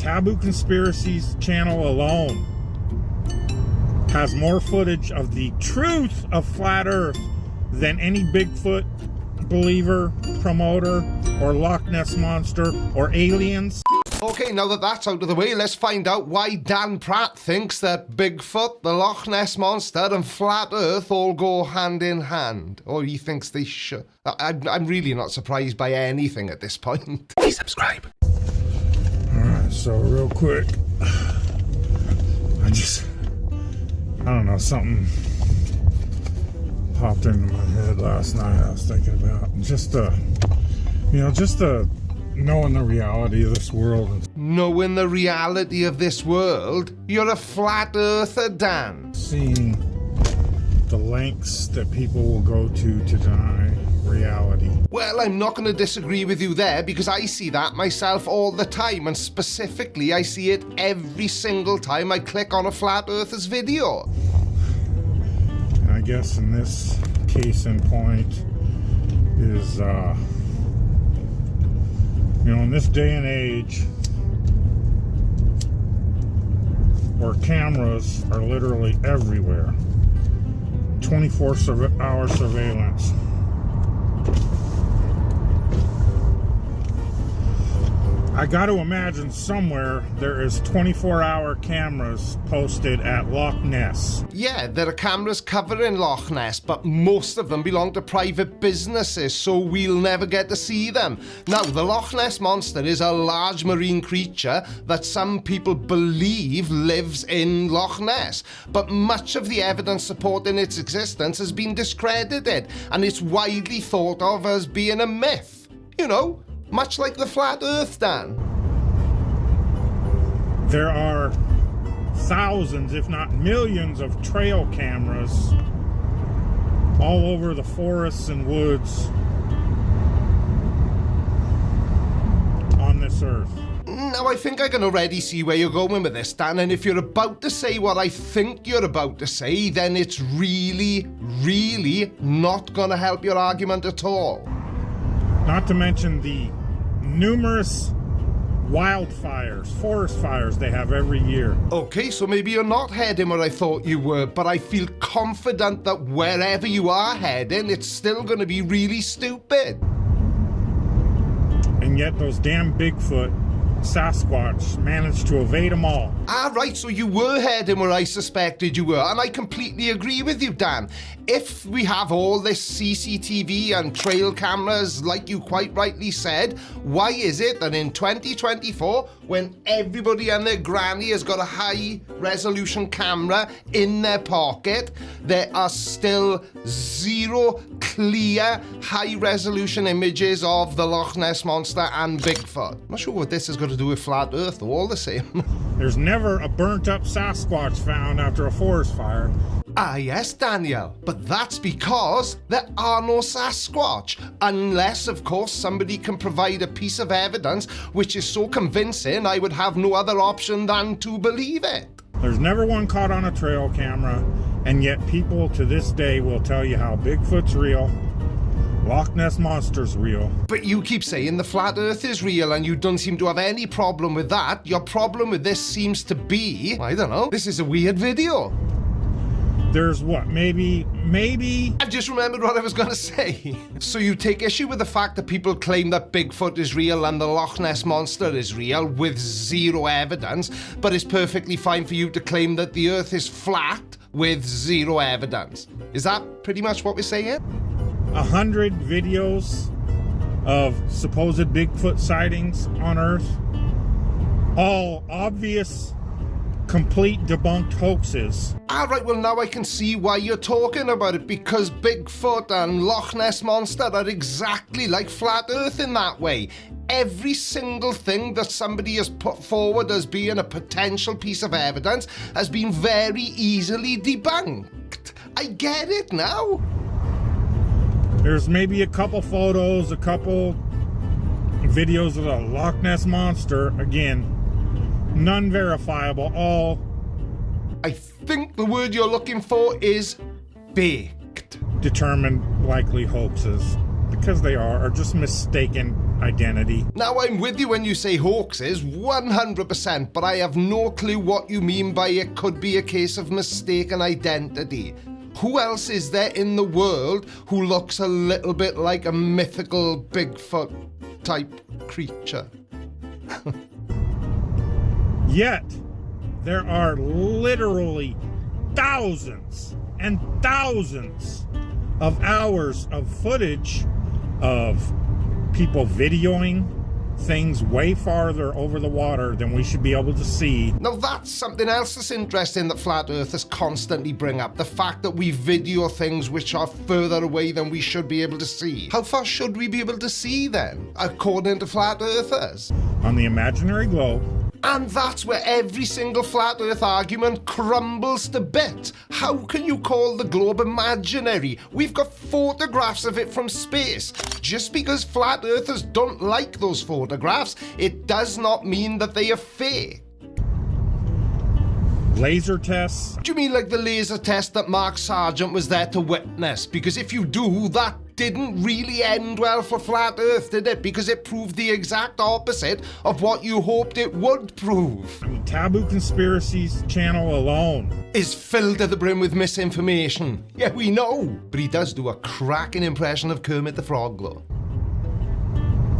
Taboo Conspiracies channel alone has more footage of the truth of Flat Earth than any Bigfoot believer, promoter, or Loch Ness Monster, or aliens. Okay, now that that's out of the way, let's find out why Dan Pratt thinks that Bigfoot, the Loch Ness Monster, and Flat Earth all go hand in hand. Or he thinks they should. I'm really not surprised by anything at this point. Please subscribe. Alright, so real quick, I don't know, something popped into my head last night. I was thinking about just knowing the reality of this world. Knowing the reality of this world? You're a flat earther, Dan. Seeing the lengths that people will go to deny reality. Well, I'm not going to disagree with you there, because I see that myself all the time, and specifically I see it every single time I click on a flat earther's video. And I guess in this case in point is, in this day and age where cameras are literally everywhere, 24-hour surveillance, I got to imagine somewhere there is 24-hour cameras posted at Loch Ness. Yeah, there are cameras covering Loch Ness, but most of them belong to private businesses, so we'll never get to see them. Now, the Loch Ness Monster is a large marine creature that some people believe lives in Loch Ness, but much of the evidence supporting its existence has been discredited, and it's widely thought of as being a myth. You know, much like the flat earth, Dan. There are thousands, if not millions, of trail cameras all over the forests and woods on this earth. Now, I think I can already see where you're going with this, Dan, and if you're about to say what I think you're about to say, then it's really, really not going to help your argument at all. Not to mention the numerous wildfires, forest fires they have every year. Okay, so maybe you're not heading where I thought you were, but I feel confident that wherever you are heading, it's still going to be really stupid. And yet those damn Bigfoot, Sasquatch managed to evade them all. Ah, right, so you were heading where I suspected you were, and I completely agree with you, Dan. If we have all this CCTV and trail cameras, like you quite rightly said, why is it that in 2024, when everybody and their granny has got a high-resolution camera in their pocket, there are still zero clear, high-resolution images of the Loch Ness Monster and Bigfoot? I'm not sure what this has got to do with flat Earth, though, all the same. There's never a burnt-up Sasquatch found after a forest fire. Ah, yes, Daniel, but that's because there are no Sasquatch. Unless, of course, somebody can provide a piece of evidence which is so convincing I would have no other option than to believe it. There's never one caught on a trail camera, and yet people to this day will tell you how Bigfoot's real, Loch Ness Monster's real. But you keep saying the flat earth is real and you don't seem to have any problem with that. Your problem with this seems to be, I don't know, this is a weird video. There's what, maybe... I've just remembered what I was going to say. So you take issue with the fact that people claim that Bigfoot is real and the Loch Ness Monster is real with zero evidence, but it's perfectly fine for you to claim that the earth is flat with zero evidence. Is that pretty much what we're saying? 100 videos of supposed Bigfoot sightings on Earth, all obvious, complete debunked hoaxes. Alright, well now I can see why you're talking about it, because Bigfoot and Loch Ness Monster are exactly like flat earth in that way. Every single thing that somebody has put forward as being a potential piece of evidence has been very easily debunked. I get it now. There's maybe a couple photos, a couple videos of the Loch Ness Monster. Again, none verifiable, all... I think the word you're looking for is baked. Determined likely hoaxes. because they are just mistaken identity. Now, I'm with you when you say hoaxes, 100%, but I have no clue what you mean by it could be a case of mistaken identity. Who else is there in the world who looks a little bit like a mythical Bigfoot type creature? Yet, there are literally thousands and thousands of hours of footage of people videoing things way farther over the water than we should be able to see. Now that's something else that's interesting that flat earthers constantly bring up. The fact that we video things which are further away than we should be able to see. How far should we be able to see then, according to flat earthers? On the imaginary globe. And that's where every single flat earth argument crumbles to bits. How can you call the globe imaginary? We've got photographs of it from space. Just because flat earthers don't like those photographs, it does not mean that they are fake. Laser tests. Do you mean like the laser test that Mark Sargent was there to witness? Because if you do, that didn't really end well for flat earth, did it? Because it proved the exact opposite of what you hoped it would prove. I mean, Taboo Conspiracies channel alone is filled to the brim with misinformation. Yeah, we know. But he does do a cracking impression of Kermit the Frog, though.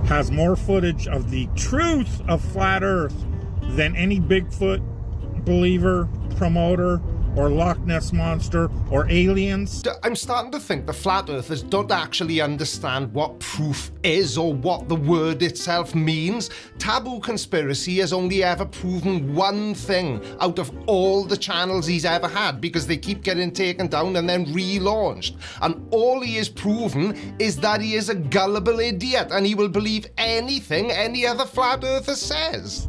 Has more footage of the truth of flat earth than any Bigfoot believer, promoter, or Loch Ness Monster, or aliens. I'm starting to think the flat earthers don't actually understand what proof is or what the word itself means. Taboo Conspiracy has only ever proven one thing out of all the channels he's ever had, because they keep getting taken down and then relaunched. And all he has proven is that he is a gullible idiot and he will believe anything any other flat earther says.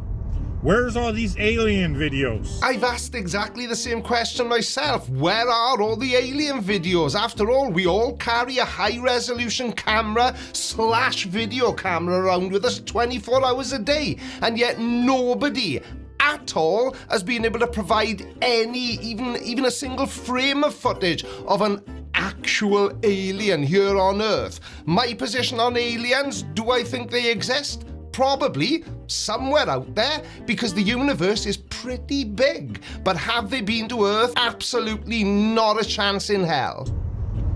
Where's all these alien videos? I've asked exactly the same question myself. Where are all the alien videos? After all, we all carry a high-resolution camera / video camera around with us 24 hours a day, and yet nobody at all has been able to provide even a single frame of footage of an actual alien here on Earth. My position on aliens, do I think they exist? Probably somewhere out there, because the universe is pretty big. But have they been to Earth? Absolutely not a chance in hell.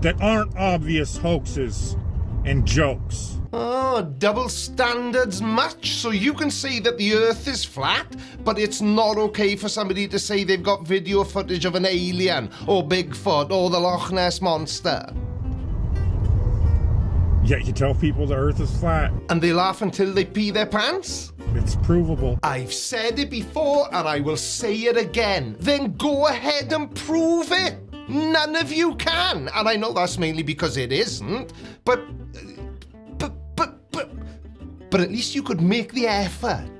That aren't obvious hoaxes and jokes. Oh, double standards much? So you can say that the Earth is flat, but it's not okay for somebody to say they've got video footage of an alien, or Bigfoot, or the Loch Ness Monster. Yet you tell people the Earth is flat. And they laugh until they pee their pants? It's provable. I've said it before and I will say it again. Then go ahead and prove it. None of you can. And I know that's mainly because it isn't. But at least you could make the effort.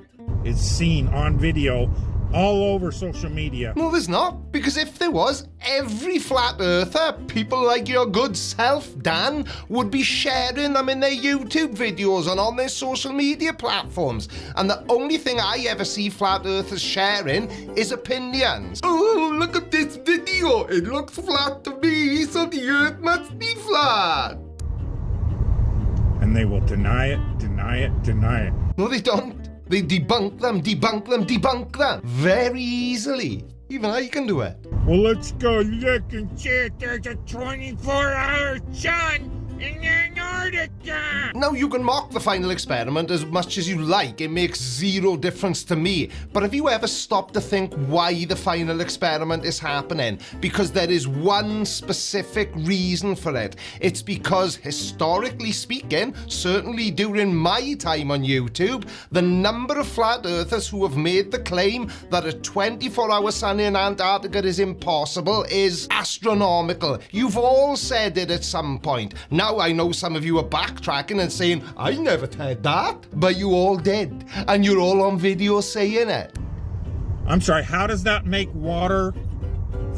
It's seen on video all over social media. No, there's not. Because if there was, every flat earther, people like your good self, Dan, would be sharing them in their YouTube videos and on their social media platforms. And the only thing I ever see flat earthers sharing is opinions. Oh, look at this video. It looks flat to me, so the Earth must be flat. And they will deny it, deny it, deny it. No, they don't. They debunk them very easily. Even I can do it. Well, let's go look and see if there's a 24-hour sun in Antarctica. Now, you can mock the final experiment as much as you like. It makes zero difference to me. But have you ever stopped to think why the final experiment is happening? Because there is one specific reason for it. It's because, historically speaking, certainly during my time on YouTube, the number of flat earthers who have made the claim that a 24-hour sun in Antarctica is impossible is astronomical. You've all said it at some point. Now I know some of you are backtracking and saying, I never said that. But you all did. And you're all on video saying it. I'm sorry, how does that make water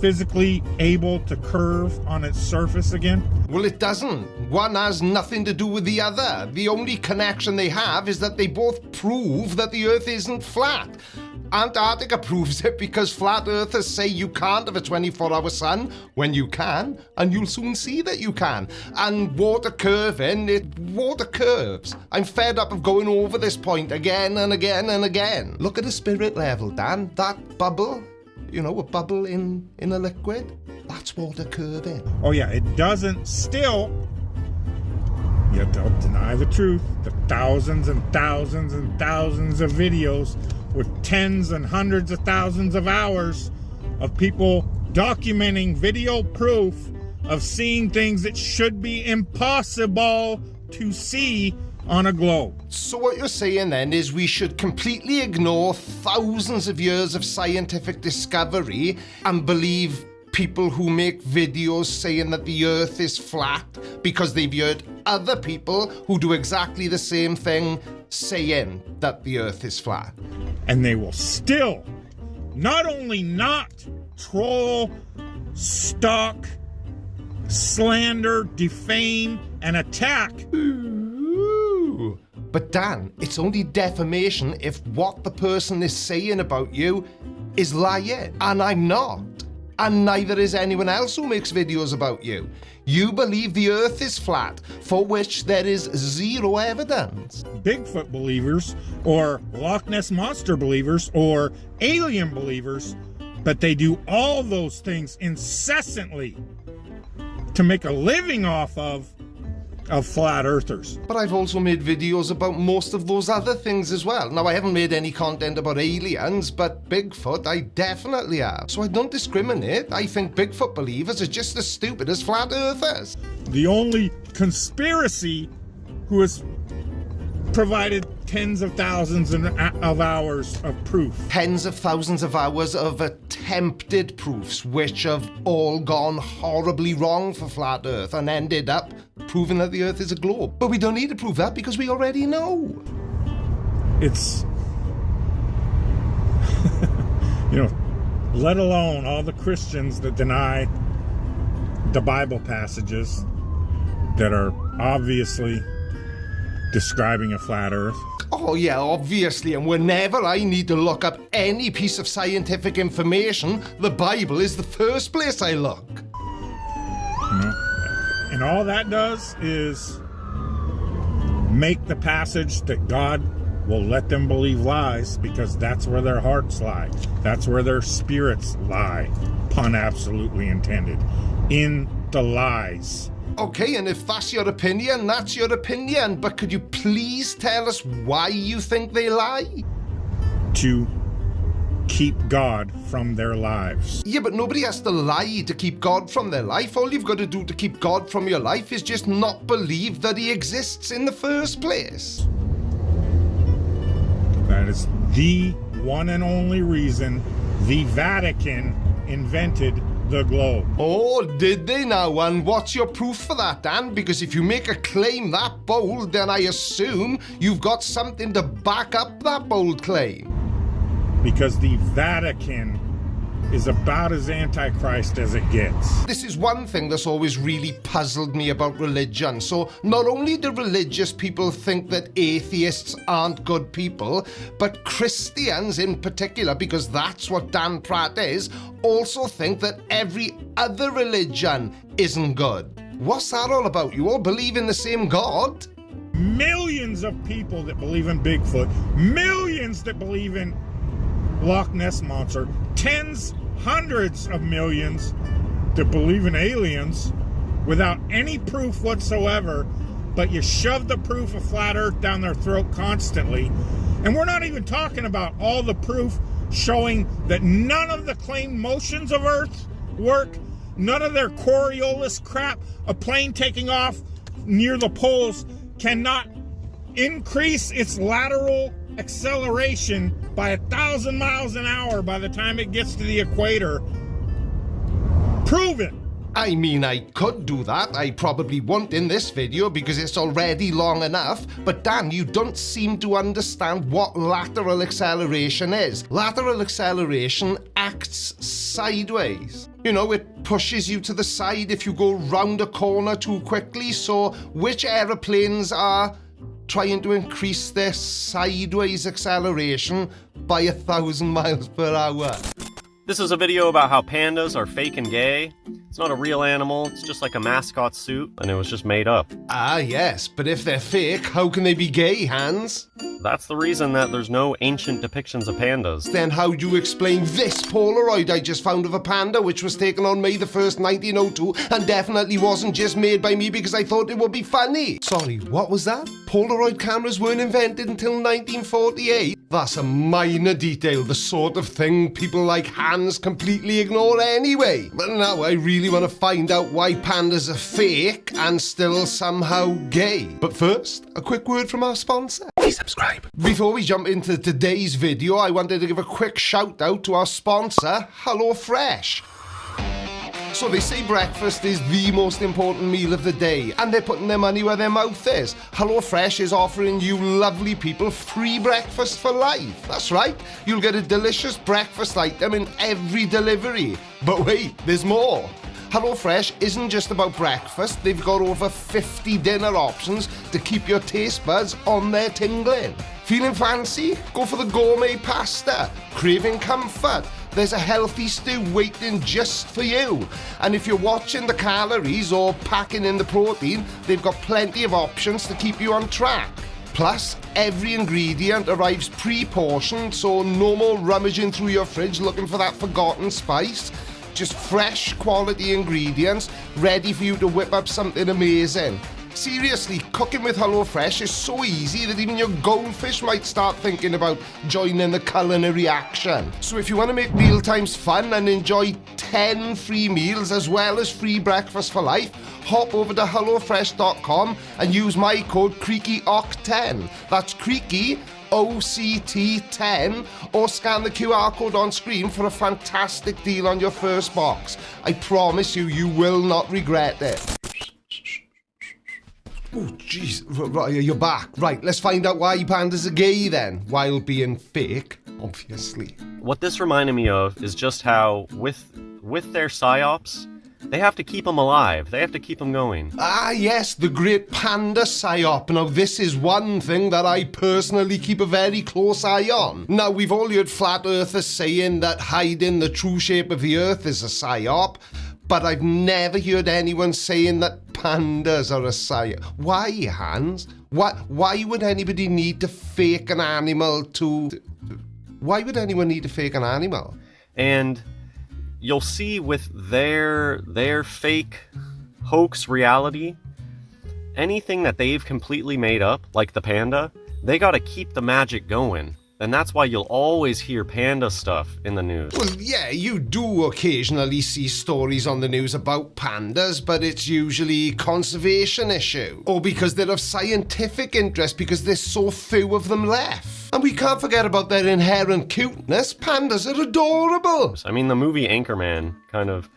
physically able to curve on its surface again? Well, it doesn't. One has nothing to do with the other. The only connection they have is that they both prove that the Earth isn't flat. Antarctica proves it because flat earthers say you can't have a 24-hour sun when you can, and you'll soon see that you can. And water curves. I'm fed up of going over this point again and again and again. Look at the spirit level, Dan. That bubble, you know, a bubble in a liquid, that's water curving. Oh yeah, it doesn't still. You don't deny the truth. The thousands and thousands and thousands of videos with tens and hundreds of thousands of hours of people documenting video proof of seeing things that should be impossible to see on a globe. So what you're saying then is we should completely ignore thousands of years of scientific discovery and believe people who make videos saying that the earth is flat because they've heard other people who do exactly the same thing saying that the earth is flat. And they will still not only not troll, stalk, slander, defame, and attack. Ooh. But Dan, it's only defamation if what the person is saying about you is lying. And I'm not. And neither is anyone else who makes videos about you. You believe the earth is flat, for which there is zero evidence. Bigfoot believers, or Loch Ness Monster believers, or alien believers, but they do all those things incessantly to make a living off of flat earthers. But I've also made videos about most of those other things as well. Now, I haven't made any content about aliens, but Bigfoot I definitely have. So I don't discriminate. I think Bigfoot believers are just as stupid as flat earthers. The only conspiracy who has provided tens of thousands of hours of proof. Tens of thousands of hours of attempted proofs, which have all gone horribly wrong for flat earth and ended up proving that the earth is a globe. But we don't need to prove that because we already know. It's, let alone all the Christians that deny the Bible passages that are obviously describing a flat earth. Oh yeah, obviously, and whenever I need to look up any piece of scientific information, the Bible is the first place I look. And all that does is make the passage that God will let them believe lies, because that's where their hearts lie. That's where their spirits lie. Pun absolutely intended. In the lies. Okay, and if that's your opinion, that's your opinion. But could you please tell us why you think they lie? To keep God from their lives. Yeah, but nobody has to lie to keep God from their life. All you've got to do to keep God from your life is just not believe that he exists in the first place. That is the one and only reason the Vatican invented the globe. Oh, did they now? And what's your proof for that, Dan? Because if you make a claim that bold, then I assume you've got something to back up that bold claim. Because the Vatican is about as antichrist as it gets. This is one thing that's always really puzzled me about religion. So not only do religious people think that atheists aren't good people, but Christians in particular, because that's what Dan Pratt is, also think that every other religion isn't good. What's that all about? You all believe in the same God? Millions of people that believe in Bigfoot, millions that believe in Loch Ness Monster, tens, hundreds of millions that believe in aliens without any proof whatsoever, but you shove the proof of flat earth down their throat constantly. And we're not even talking about all the proof showing that none of the claimed motions of earth work, none of their Coriolis crap, a plane taking off near the poles cannot increase its lateral acceleration by 1,000 miles an hour by the time it gets to the equator. Prove it. I mean, I could do that. I probably won't in this video because it's already long enough. But Dan, you don't seem to understand what lateral acceleration is. Lateral acceleration acts sideways. You know, it pushes you to the side if you go round a corner too quickly. So which aeroplanes are trying to increase their sideways acceleration by 1,000 miles per hour. This is a video about how pandas are fake and gay. It's not a real animal, it's just like a mascot suit, and it was just made up. Ah, yes, but if they're fake, how can they be gay, Hans? That's the reason that there's no ancient depictions of pandas. Then how do you explain this Polaroid I just found of a panda, which was taken on May the 1st, 1902, and definitely wasn't just made by me because I thought it would be funny? Sorry, what was that? Polaroid cameras weren't invented until 1948? That's a minor detail, the sort of thing people like Hans completely ignore anyway. But now I really want to find out why pandas are fake and still somehow gay. But first, a quick word from our sponsor. Please subscribe. Before we jump into today's video, I wanted to give a quick shout out to our sponsor, HelloFresh. So they say breakfast is the most important meal of the day, and they're putting their money where their mouth is. HelloFresh is offering you lovely people free breakfast for life. That's right, you'll get a delicious breakfast item in every delivery. But wait, there's more. HelloFresh isn't just about breakfast, they've got over 50 dinner options to keep your taste buds on their tingling. Feeling fancy? Go for the gourmet pasta. Craving comfort? There's a healthy stew waiting just for you. And if you're watching the calories or packing in the protein, they've got plenty of options to keep you on track. Plus, every ingredient arrives pre-portioned, so no more rummaging through your fridge looking for that forgotten spice. Just fresh, quality ingredients, ready for you to whip up something amazing. Seriously, cooking with HelloFresh is so easy that even your goldfish might start thinking about joining the culinary action. So if you want to make mealtimes fun and enjoy 10 free meals as well as free breakfast for life, hop over to HelloFresh.com and use my code CreakyOC10. That's Creaky, OCT10, or scan the QR code on screen for a fantastic deal on your first box. I promise you, you will not regret it. Oh, jeez. Right, you're back. Right, let's find out why pandas are gay then, while being fake, obviously. What this reminded me of is just how, with their psyops, they have to keep them alive. They have to keep them going. Ah, yes, the great panda psyop. Now, this is one thing that I personally keep a very close eye on. Now, we've all heard flat earthers saying that hiding the true shape of the earth is a psyop, but I've never heard anyone saying that pandas are a psyop. Why, Hans? Why would anybody need to fake an animal to... Why would anyone need to fake an animal? And you'll see with their fake hoax reality, anything that they've completely made up, like the panda, they gotta keep the magic going. And that's why you'll always hear panda stuff in the news. Well, yeah, you do occasionally see stories on the news about pandas, but it's usually conservation issue. Or because they're of scientific interest because there's so few of them left. And we can't forget about their inherent cuteness. Pandas are adorable. I mean, the movie Anchorman kind of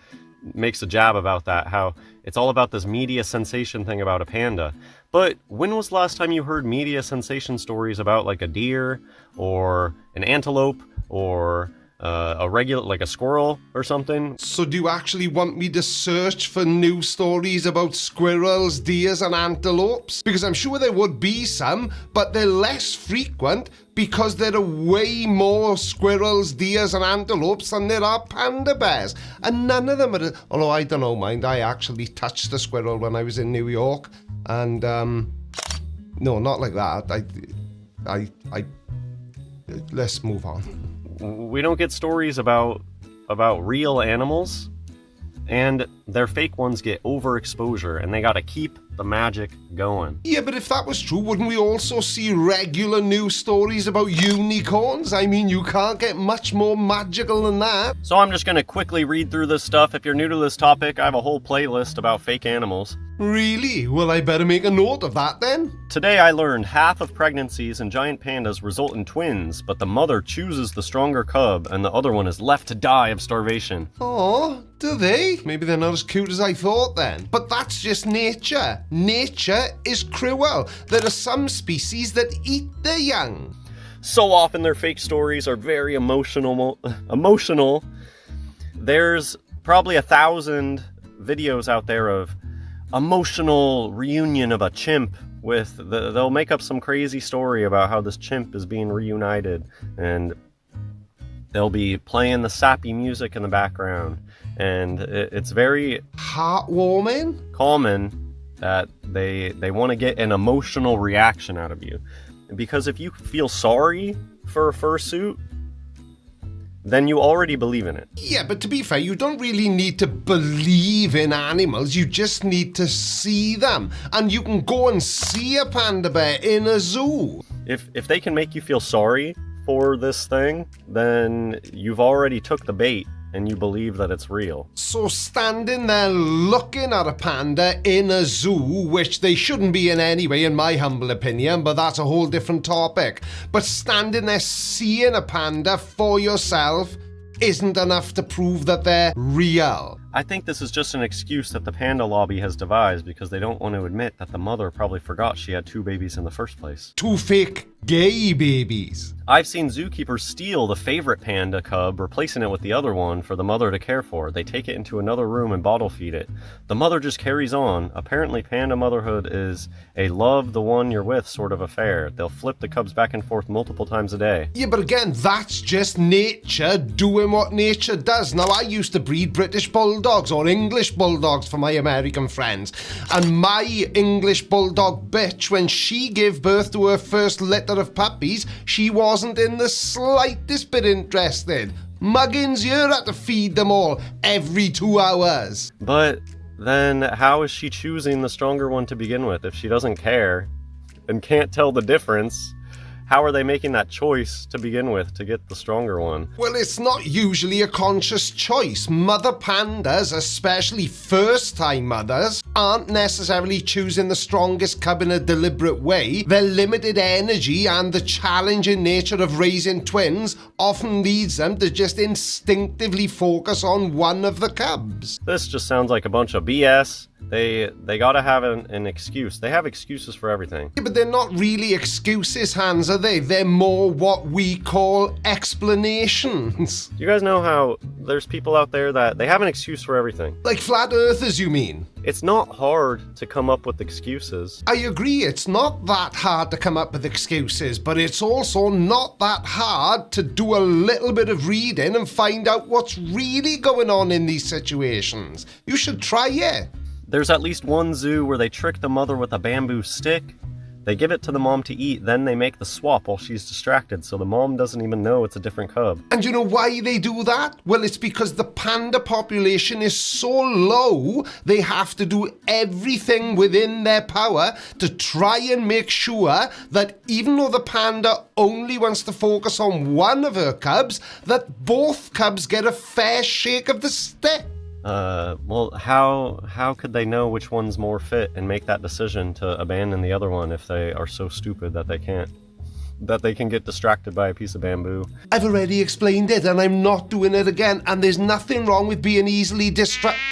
makes a jab about that, how it's all about this media sensation thing about a panda. But when was the last time you heard media sensation stories about like a deer or an antelope or a regular, like a squirrel or something? So do you actually want me to search for new stories about squirrels, deers and antelopes? Because I'm sure there would be some, but they're less frequent because there are way more squirrels, deers and antelopes than there are panda bears. And none of them are... Although I don't know, mind, I actually touched a squirrel when I was in New York. And, no, not like that. Let's move on. We don't get stories about real animals, and their fake ones get overexposure, and they gotta keep the magic going. Yeah, but if that was true, wouldn't we also see regular news stories about unicorns? I mean, you can't get much more magical than that. So I'm just gonna quickly read through this stuff. If you're new to this topic, I have a whole playlist about fake animals. Really? Well, I better make a note of that then. Today I learned half of pregnancies in giant pandas result in twins, but the mother chooses the stronger cub and the other one is left to die of starvation. Oh, do they? Maybe they're not as cute as I thought then. But that's just nature. Nature is cruel. There are some species that eat their young. So often their fake stories are very emotional. There's probably 1,000 videos out there of emotional reunion of a chimp they'll make up some crazy story about how this chimp is being reunited, and they'll be playing the sappy music in the background, and it's very heartwarming, common that they want to get an emotional reaction out of you. Because if you feel sorry for a fursuit, then you already believe in it. Yeah, but to be fair, you don't really need to believe in animals, you just need to see them. And you can go and see a panda bear in a zoo. If they can make you feel sorry for this thing, then you've already took the bait and you believe that it's real. So standing there looking at a panda in a zoo, which they shouldn't be in anyway, in my humble opinion, but that's a whole different topic. But standing there seeing a panda for yourself isn't enough to prove that they're real. I think this is just an excuse that the panda lobby has devised because they don't want to admit that the mother probably forgot she had 2 babies in the first place. 2 fake gay babies. I've seen zookeepers steal the favorite panda cub, replacing it with the other one for the mother to care for. They take it into another room and bottle feed it. The mother just carries on. Apparently panda motherhood is a love the one you're with sort of affair. They'll flip the cubs back and forth multiple times a day. Yeah, but again, that's just nature doing what nature does. Now, I used to breed British bulldogs, or English bulldogs for my American friends. And my English bulldog bitch, when she gave birth to her first litter of puppies, she wasn't in the slightest bit interested. Muggins here had to feed them all every 2 hours. But then how is she choosing the stronger one to begin with if she doesn't care and can't tell the difference? How are they making that choice to begin with to get the stronger one? Well, it's not usually a conscious choice. Mother pandas, especially first-time mothers, aren't necessarily choosing the strongest cub in a deliberate way. Their limited energy and the challenging nature of raising twins often leads them to just instinctively focus on one of the cubs. This just sounds like a bunch of BS. They gotta have an excuse. They have excuses for everything. Yeah, but they're not really excuses, Hans, are they? They're more what we call explanations. You guys know how there's people out there that they have an excuse for everything? Like flat earthers, you mean? It's not hard to come up with excuses. I agree, it's not that hard to come up with excuses, but it's also not that hard to do a little bit of reading and find out what's really going on in these situations. You should try it. There's at least one zoo where they trick the mother with a bamboo stick. They give it to the mom to eat, then they make the swap while she's distracted, so the mom doesn't even know it's a different cub. And you know why they do that? Well, it's because the panda population is so low, they have to do everything within their power to try and make sure that even though the panda only wants to focus on one of her cubs, that both cubs get a fair shake of the stick. Well, how could they know which one's more fit and make that decision to abandon the other one if they are so stupid that they can get distracted by a piece of bamboo? I've already explained it and I'm not doing it again, and there's nothing wrong with being easily distracted.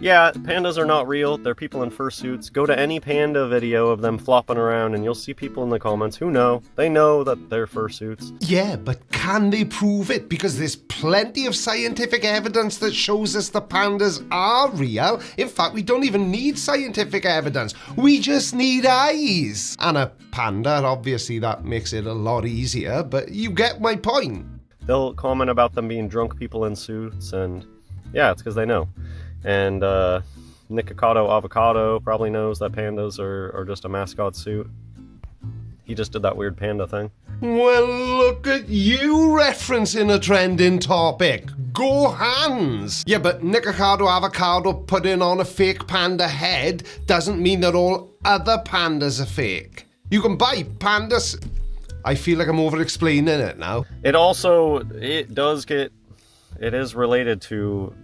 Yeah, pandas are not real. They're people in fursuits. Go to any panda video of them flopping around and you'll see people in the comments who know. They know that they're fursuits. Yeah, but can they prove it? Because there's plenty of scientific evidence that shows us the pandas are real. In fact, we don't even need scientific evidence. We just need eyes. And a panda, obviously that makes it a lot easier, but you get my point. They'll comment about them being drunk people in suits, and yeah, it's because they know. And Nikocado Avocado probably knows that pandas are just a mascot suit. He just did that weird panda thing. Well, look at you referencing a trending topic. Go Hans! Yeah, but Nikocado Avocado putting on a fake panda head doesn't mean that all other pandas are fake. You can buy pandas... I feel like I'm over-explaining it now. It is related to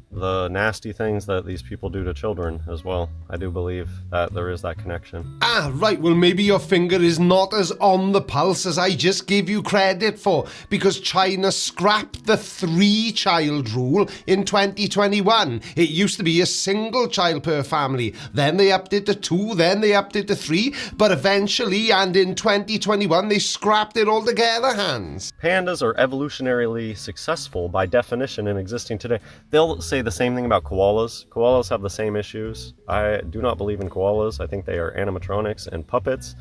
the nasty things that these people do to children as well. I do believe that there is that connection. Ah, right. Well, maybe your finger is not as on the pulse as I just gave you credit for, because China scrapped the 3-child rule in 2021. It used to be a single child per family. Then they upped it to 2, then they upped it to 3, but eventually, and in 2021, they scrapped it altogether, Hans. Pandas are evolutionarily successful by definition in existing today. They'll say the same thing about koalas. Koalas have the same issues. I do not believe in koalas. I think they are animatronics and puppets.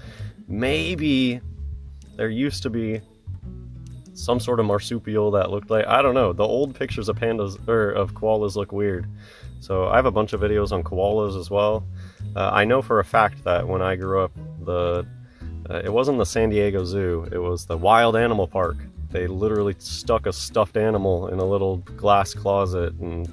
Maybe there used to be some sort of marsupial that looked like, I don't know, the old pictures of pandas or of koalas look weird. So I have a bunch of videos on koalas as well. I know for a fact that when I grew up, it wasn't the San Diego Zoo, it was the Wild Animal Park. They literally stuck a stuffed animal in a little glass closet and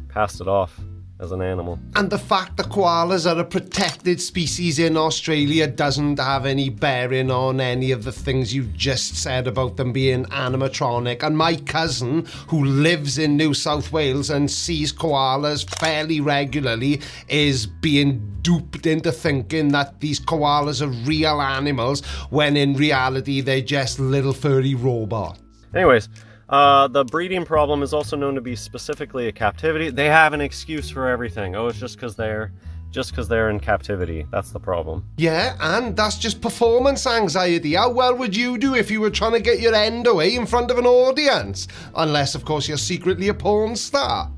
passed it off as an animal. And the fact that koalas are a protected species in Australia doesn't have any bearing on any of the things you just said about them being animatronic. And my cousin, who lives in New South Wales and sees koalas fairly regularly, is being duped into thinking that these koalas are real animals, when in reality they're just little furry robots. Anyways, the breeding problem is also known to be specifically a captivity. They have an excuse for everything. Oh, it's just because they're in captivity. That's the problem. Yeah, and that's just performance anxiety. How well would you do if you were trying to get your end away in front of an audience? Unless, of course, you're secretly a porn star.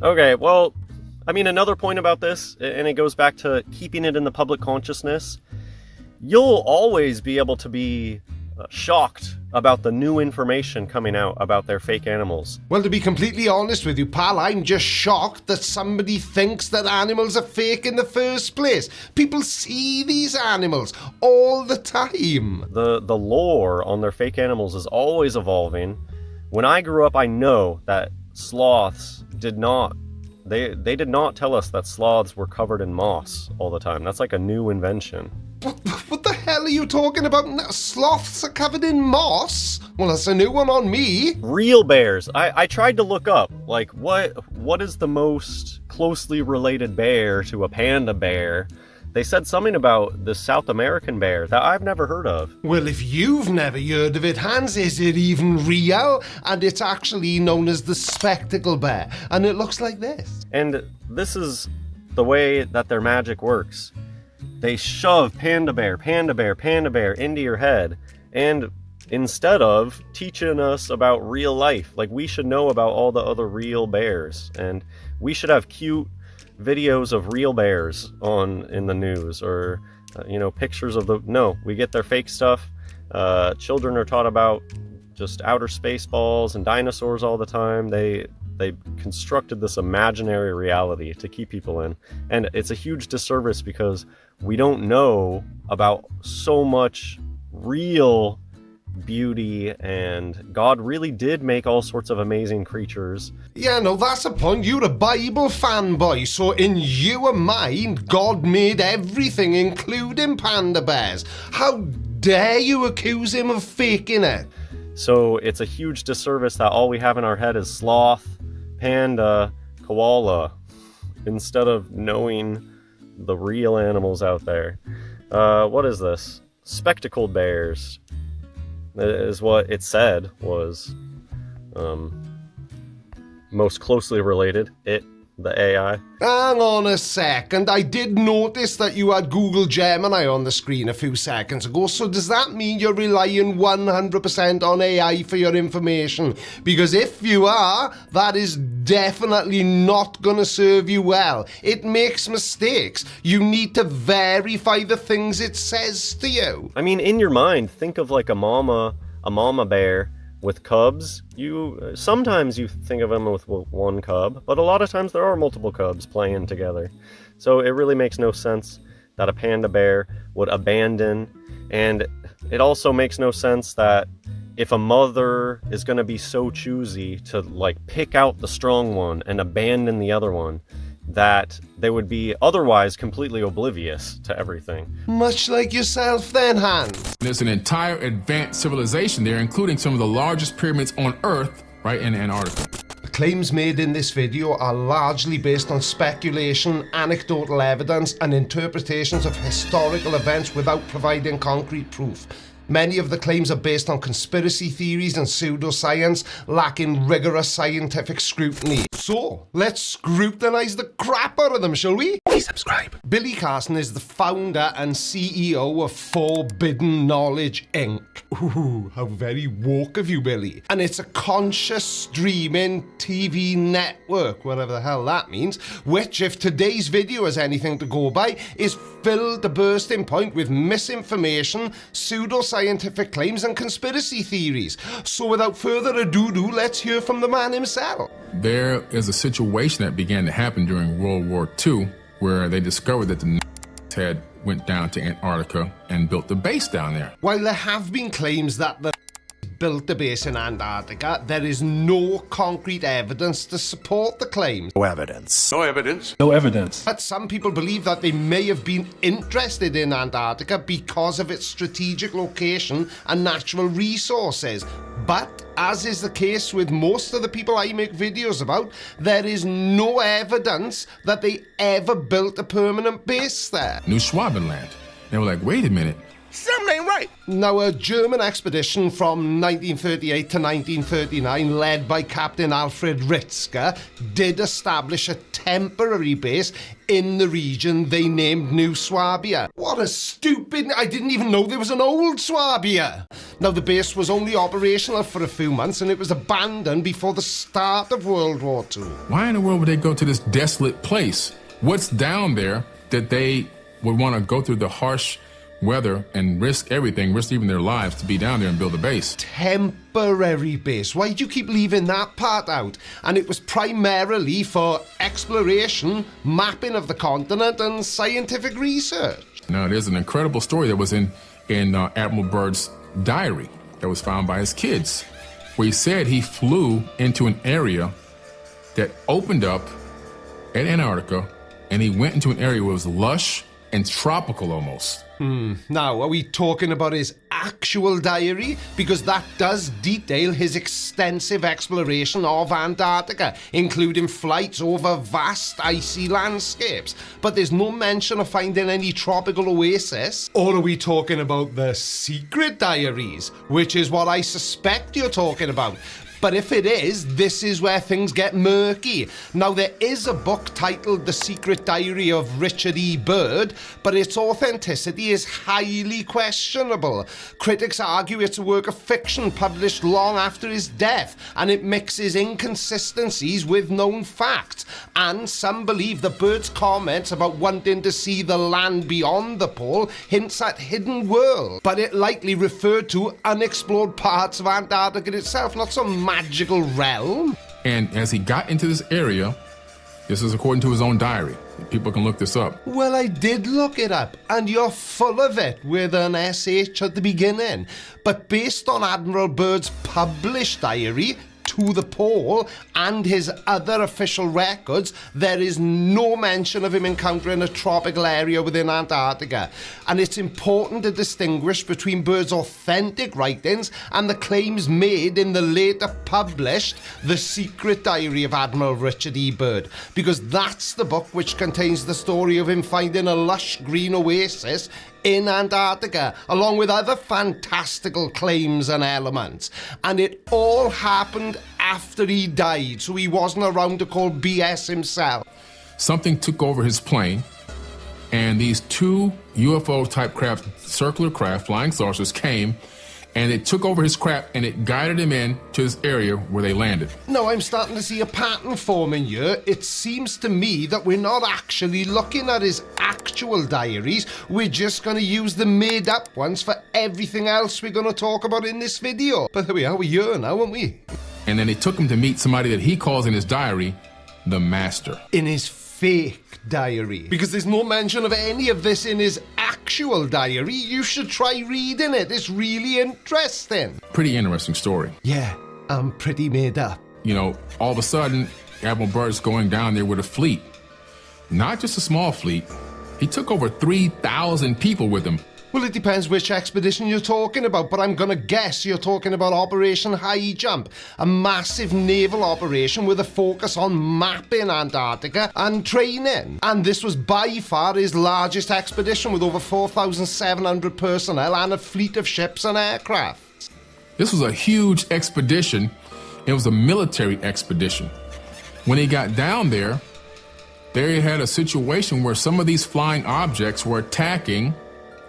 Okay, well, I mean, another point about this, and it goes back to keeping it in the public consciousness, you'll always be able to be shocked about the new information coming out about their fake animals. Well, to be completely honest with you, pal, I'm just shocked that somebody thinks that animals are fake in the first place. People see these animals all the time. The lore on their fake animals is always evolving. When I grew up, I know that sloths did not They did not tell us that sloths were covered in moss all the time. That's like a new invention. What the hell are you talking about? Sloths are covered in moss? Well, that's a new one on me. Real bears. I tried to look up, like, what is the most closely related bear to a panda bear? They said something about the South American bear that I've never heard of. Well, if you've never heard of it, Hans, is it even real? And it's actually known as the spectacle bear. And it looks like this. And this is the way that their magic works. They shove panda bear, panda bear, panda bear into your head. And instead of teaching us about real life, like, we should know about all the other real bears. And we should have cute videos of real bears in the news, or pictures of we get their fake stuff. Children are taught about just outer space balls and dinosaurs all the time. They constructed this imaginary reality to keep people in, and it's a huge disservice because we don't know about so much real beauty, and God really did make all sorts of amazing creatures. Yeah, no, that's a point. You're a Bible fanboy, so in your mind, God made everything, including panda bears. How dare you accuse him of faking it? So it's a huge disservice that all we have in our head is sloth, panda, koala, instead of knowing the real animals out there. What is this? Spectacled bears is what it said was most closely related. The AI. Hang on a second. I did notice that you had Google Gemini on the screen a few seconds ago. So does that mean you're relying 100% on AI for your information? Because if you are, that is definitely not going to serve you well. It makes mistakes. You need to verify the things it says to you. I mean, in your mind, think of like a mama bear with cubs. Sometimes you think of them with one cub, but a lot of times there are multiple cubs playing together. So it really makes no sense that a panda bear would abandon, and it also makes no sense that if a mother is going to be so choosy to like pick out the strong one and abandon the other one, that they would be otherwise completely oblivious to everything. Much like yourself then, Hans. There's an entire advanced civilization there, including some of the largest pyramids on Earth, right in Antarctica. The claims made in this video are largely based on speculation, anecdotal evidence, and interpretations of historical events without providing concrete proof. Many of the claims are based on conspiracy theories and pseudoscience, lacking rigorous scientific scrutiny. So, let's scrutinize the crap out of them, shall we? Please subscribe. Billy Carson is the founder and CEO of Forbidden Knowledge, Inc. Ooh, how very woke of you, Billy. And it's a conscious streaming TV network, whatever the hell that means, which, if today's video is anything to go by, is filled to bursting point with misinformation, pseudoscientific claims, and conspiracy theories. So without further ado, let's hear from the man himself. There is a situation that began to happen during World War II where they discovered that the had went down to Antarctica and built the base down there. While there have been claims that the built the base in Antarctica, there is no concrete evidence to support the claims. No evidence. No evidence. No evidence. But some people believe that they may have been interested in Antarctica because of its strategic location and natural resources. But, as is the case with most of the people I make videos about, there is no evidence that they ever built a permanent base there. New Schwabenland. They were like, wait a minute. Something ain't right. Now, a German expedition from 1938 to 1939, led by Captain Alfred Ritzker, did establish a temporary base in the region they named New Swabia. What a stupid... I didn't even know there was an old Swabia. Now, the base was only operational for a few months, and it was abandoned before the start of World War II. Why in the world would they go to this desolate place? What's down there that they would want to go through the harsh weather and risk everything, risk even their lives to be down there and build a base? Temporary base. Why do you keep leaving that part out? And it was primarily for exploration, mapping of the continent, and scientific research. Now, there's an incredible story that was in Admiral Byrd's diary that was found by his kids, where he said he flew into an area that opened up at Antarctica, and he went into an area where it was lush and tropical almost. Now, are we talking about his actual diary? Because that does detail his extensive exploration of Antarctica, including flights over vast icy landscapes. But there's no mention of finding any tropical oasis. Or are we talking about the secret diaries, which is what I suspect you're talking about? But if it is, this is where things get murky. Now, there is a book titled The Secret Diary of Richard E. Byrd, but its authenticity is highly questionable. Critics argue it's a work of fiction published long after his death, and it mixes inconsistencies with known facts. And some believe that Byrd's comments about wanting to see the land beyond the pole hints at hidden world, but it likely referred to unexplored parts of Antarctica itself, not some magical realm. And as he got into this area, this is according to his own diary. People can look this up. Well, I did look it up, and you're full of it with an SH at the beginning. But based on Admiral Byrd's published diary, To the Pole, and his other official records, there is no mention of him encountering a tropical area within Antarctica. And it's important to distinguish between Byrd's authentic writings and the claims made in the later published The Secret Diary of Admiral Richard E. Byrd, because that's the book which contains the story of him finding a lush green oasis in Antarctica, along with other fantastical claims and elements. And it all happened after he died, so he wasn't around to call BS himself. Something took over his plane, and these two UFO-type craft, circular craft, flying saucers, came, and it took over his craft, and it guided him in to this area where they landed. Now, I'm starting to see a pattern forming here. It seems to me that we're not actually looking at his actual diaries. We're just going to use the made-up ones for everything else we're going to talk about in this video. But here we are, we're here now, aren't we? And then they took him to meet somebody that he calls in his diary the Master. In his fake diary. Because there's no mention of any of this in his actual diary. You should try reading it. It's really interesting. Pretty interesting story. Yeah, I'm pretty made up. You know, all of a sudden, Admiral Byrd's going down there with a fleet. Not just a small fleet. He took over 3,000 people with him. Well, it depends which expedition you're talking about, but I'm gonna guess you're talking about Operation Highjump, a massive naval operation with a focus on mapping Antarctica and training. And this was by far his largest expedition, with over 4,700 personnel and a fleet of ships and aircraft. This was a huge expedition. It was a military expedition. When he got down there, they had a situation where some of these flying objects were attacking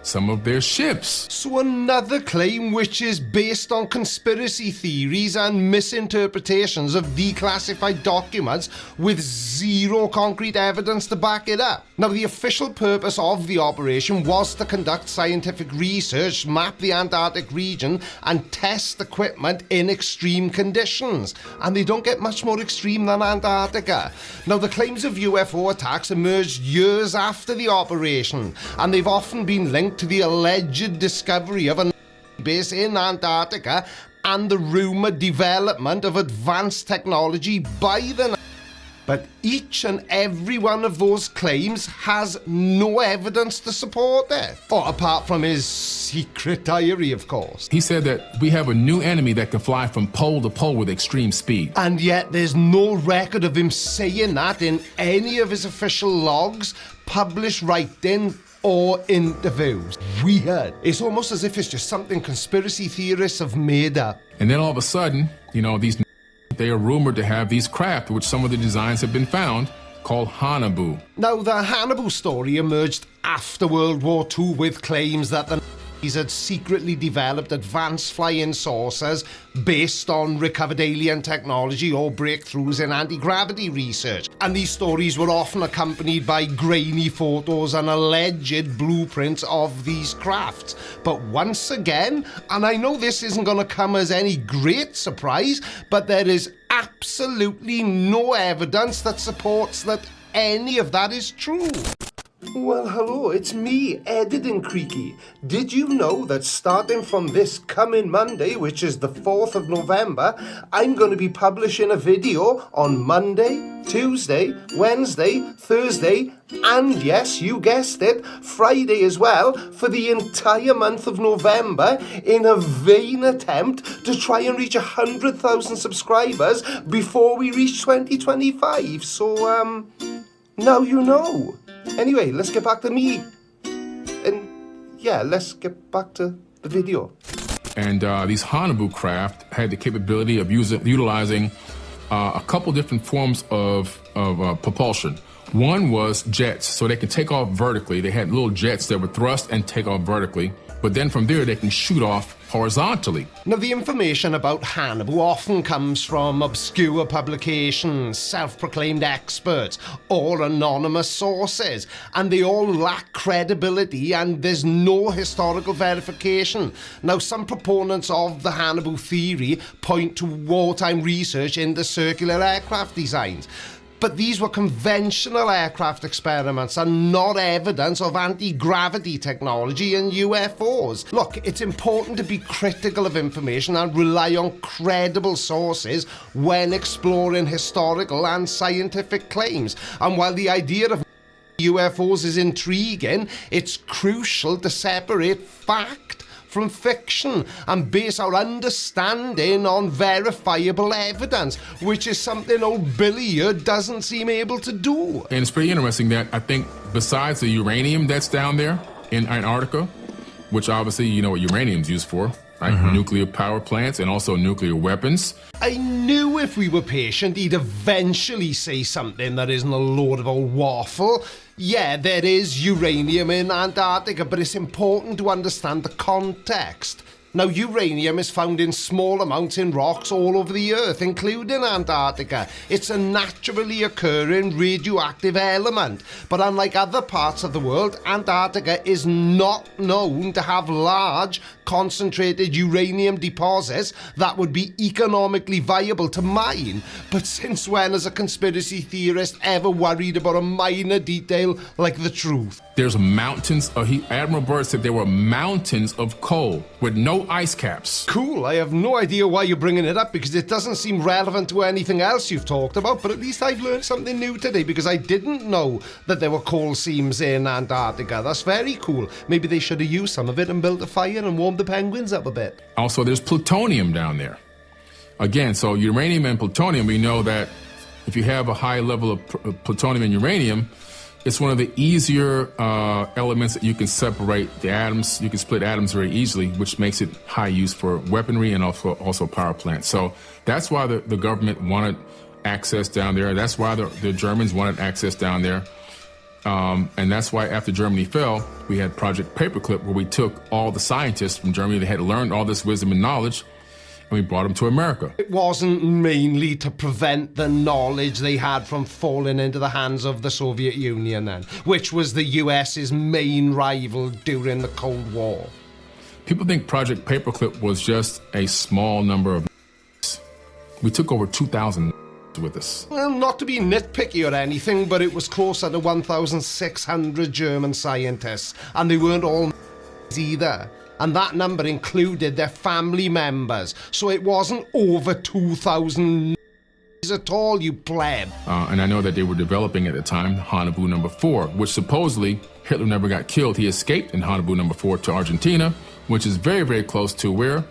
some of their ships. So another claim which is based on conspiracy theories and misinterpretations of declassified documents with zero concrete evidence to back it up. Now, the official purpose of the operation was to conduct scientific research, map the Antarctic region, and test equipment in extreme conditions. And they don't get much more extreme than Antarctica. Now, the claims of UFO attacks emerged years after the operation, and they've often been linked to the alleged discovery of a base in Antarctica and the rumoured development of advanced technology by the But each and every one of those claims has no evidence to support it. Or apart from his secret diary, of course. He said that we have a new enemy that can fly from pole to pole with extreme speed. And yet there's no record of him saying that in any of his official logs, published writing, or interviews. Weird. It's almost as if it's just something conspiracy theorists have made up. And then all of a sudden, they are rumored to have these craft, which some of the designs have been found, called Hanabu. Now, the Hanabu story emerged after World War II with claims that the Nazis had secretly developed advanced flying saucers based on recovered alien technology or breakthroughs in anti-gravity research. And these stories were often accompanied by grainy photos and alleged blueprints of these crafts. But once again, and I know this isn't going to come as any great surprise, but there is absolutely no evidence that supports that any of that is true. Well, hello, it's me, editing Creaky. Did you know that starting from this coming Monday, which is the 4th of November, I'm going to be publishing a video on Monday, Tuesday, Wednesday, Thursday, and yes, you guessed it, Friday as well, for the entire month of November in a vain attempt to try and reach 100,000 subscribers before we reach 2025. So, now you know. Anyway, let's get back to me. And yeah, let's get back to the video. And these Hanabu craft had the capability of utilizing a couple different forms of propulsion. One was jets, so they could take off vertically. They had little jets that would thrust and take off vertically. But then from there, they can shoot off horizontally. Now, the information about Hanabu often comes from obscure publications, self-proclaimed experts, or anonymous sources, and they all lack credibility and there's no historical verification. Now, some proponents of the Hanabu theory point to wartime research into circular aircraft designs. But these were conventional aircraft experiments and not evidence of anti-gravity technology and UFOs. Look, it's important to be critical of information and rely on credible sources when exploring historical and scientific claims. And while the idea of UFOs is intriguing, it's crucial to separate fact from fiction and base our understanding on verifiable evidence, which is something old Billy here doesn't seem able to do. And it's pretty interesting that I think besides the uranium that's down there in Antarctica, which obviously you know what uranium's used for, right? Nuclear power plants and also nuclear weapons. I knew if we were patient, he'd eventually say something that isn't a load of old waffle. Yeah, there is uranium in Antarctica, but it's important to understand the context. Now, uranium is found in small amounts in rocks all over the Earth, including Antarctica. It's a naturally occurring radioactive element. But unlike other parts of the world, Antarctica is not known to have large, concentrated uranium deposits that would be economically viable to mine. But since when has a conspiracy theorist ever worried about a minor detail like the truth? There's mountains, Admiral Byrd said there were mountains of coal with no ice caps. Cool, I have no idea why you're bringing it up because it doesn't seem relevant to anything else you've talked about, but at least I've learned something new today because I didn't know that there were coal seams in Antarctica. That's very cool. Maybe they should have used some of it and built a fire and warmed the penguins up a bit. Also, there's plutonium down there. Again, so uranium and plutonium, we know that if you have a high level of plutonium and uranium, it's one of the easier elements that you can separate the atoms. You can split atoms very easily, which makes it high use for weaponry and also power plants. So that's why the government wanted access down there. That's why the Germans wanted access down there. And that's why after Germany fell, we had Project Paperclip, where we took all the scientists from Germany that had learned all this wisdom and knowledge, and we brought them to America. It wasn't mainly to prevent the knowledge they had from falling into the hands of the Soviet Union then, which was the US's main rival during the Cold War. People think Project Paperclip was just a small number of. We took over 2,000 with us. Well, not to be nitpicky or anything, but it was closer to 1,600 German scientists, and they weren't all either. And that number included their family members, so it wasn't over 2,000 at all, you pleb. And I know that they were developing at the time Hanabu number 4, which supposedly Hitler never got killed. He escaped in Hanabu number 4 to Argentina, which is very, very close to where?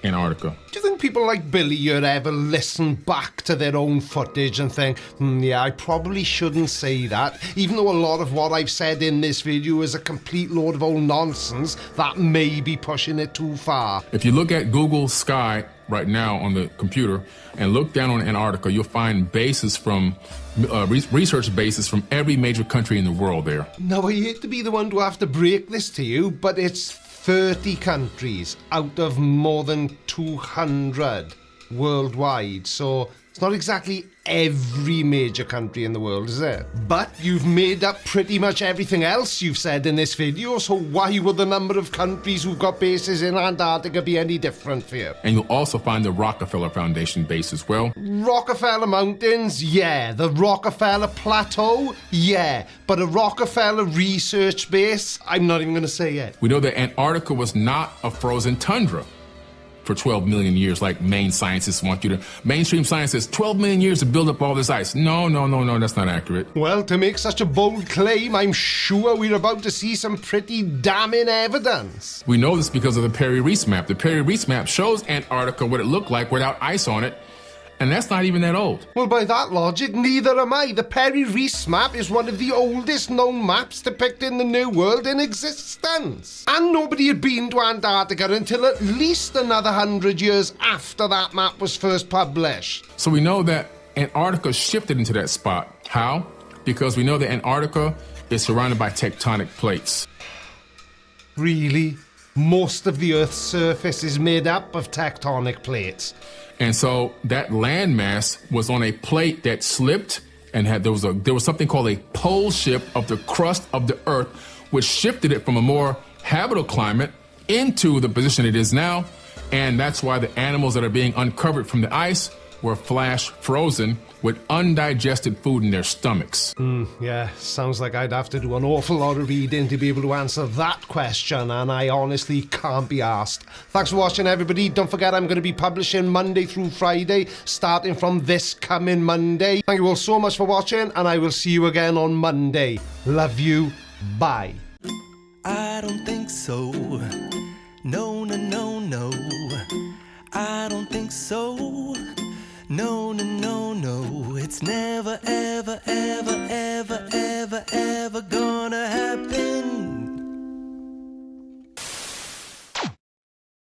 Antarctica. Do you think people like Billy here ever listen back to their own footage and think, yeah, I probably shouldn't say that, even though a lot of what I've said in this video is a complete load of old nonsense, that may be pushing it too far. If you look at Google Sky right now on the computer and look down on Antarctica, you'll find bases from, research bases from every major country in the world there. Now, I hate to be the one to have to break this to you, but it's 30 countries out of more than 200 worldwide, so it's not exactly every major country in the world, is it? But you've made up pretty much everything else you've said in this video, so why would the number of countries who've got bases in Antarctica be any different for you? And you'll also find the Rockefeller Foundation base as well. Rockefeller Mountains, yeah. The Rockefeller Plateau, yeah. But a Rockefeller research base, I'm not even going to say yet. We know that Antarctica was not a frozen tundra for 12 million years, like mainstream science says 12 million years to build up all this ice. No, that's not accurate. Well, to make such a bold claim, I'm sure we're about to see some pretty damning evidence. We know this because of the Perry-Reese map. The Perry-Reese map shows Antarctica what it looked like without ice on it, and that's not even that old. Well, by that logic, neither am I. The Perry-Reese map is one of the oldest known maps depicting the New World in existence. And nobody had been to Antarctica until at least another 100 years after that map was first published. So we know that Antarctica shifted into that spot. How? Because we know that Antarctica is surrounded by tectonic plates. Really? Most of the Earth's surface is made up of tectonic plates. And so that landmass was on a plate that slipped and there was something called a pole shift of the crust of the Earth, which shifted it from a more habitable climate into the position it is now. And that's why the animals that are being uncovered from the ice were flash frozen with undigested food in their stomachs. Yeah, sounds like I'd have to do an awful lot of reading to be able to answer that question, and I honestly can't be asked. Thanks for watching, everybody. Don't forget I'm going to be publishing Monday through Friday, starting from this coming Monday. Thank you all so much for watching, and I will see you again on Monday. Love you. Bye. I don't think so. No, no, no, no. I don't think so. No, no, no, no. It's never, ever, ever, ever,